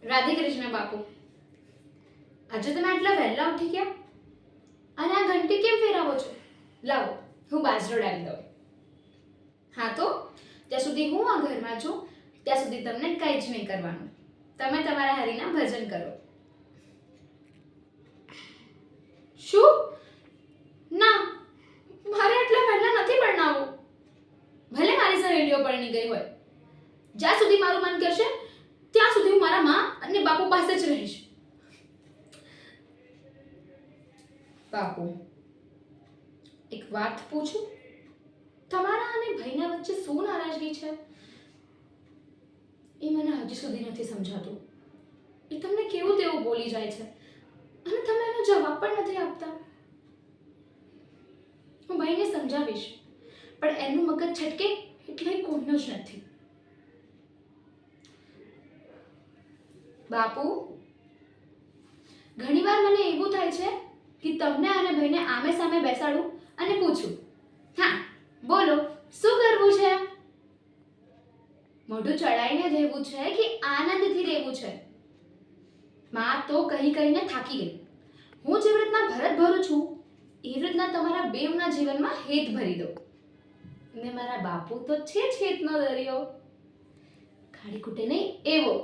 રાધે કૃષ્ણ બાપુ. આજે તમે આટલા વહેલા ઉઠી ગયા અને આ ઘંટી કેમ ફેરવો છો? લાવો હું બાજરો ડાળી દઉં. હા તો ત્યાં સુધી હું આ ઘરમાં છું ત્યાં સુધી તમને કંઈ જ નહીં કરવાનું. તમે તમારા હરિના ભજન કરો. શું? ના, મારે આટલા વહેલા નથી પરણાવવું. ભલે મારી સહેલીઓ પરણી ગઈ હોય, જ્યાં સુધી મારું મન કરશે ત્યાં સુધી હું મારા માં અને બાપુ પાસે જ રહીશ. બાપુ, એક વાત પૂછું? તમારા અને ભાઈના વચ્ચે શું નારાજગી છે એ મને હજી સુધી નથી સમજાતું. એ તમને કેવું તેવું બોલી જાય છે અને તમે એનો જવાબ પણ નથી આપતા. હું ભાઈને સમજાવીશ, પણ એનું મગજ છટકે એટલે કોઈનો જ નથી. બાપુ, ઘણીવાર મને એવું થાય છે કે તમને અને ભાઈને આમે સામે બેસાડું અને પૂછું, હા બોલો શું કરવું છે? મોઢું ચડાઈને રહેવું છે કે આનંદથી રહેવું છે? માં તો કહી કહીને થાકી ગઈ. હું જેવી રીતના ભરત ભરું છું એવી રીતના તમારા બેવના જીવનમાં હેત ભરી દો. ને મારા બાપુ તો છે જ હેતનો દરિયો. ખાડી ખૂટે નહીં એવો.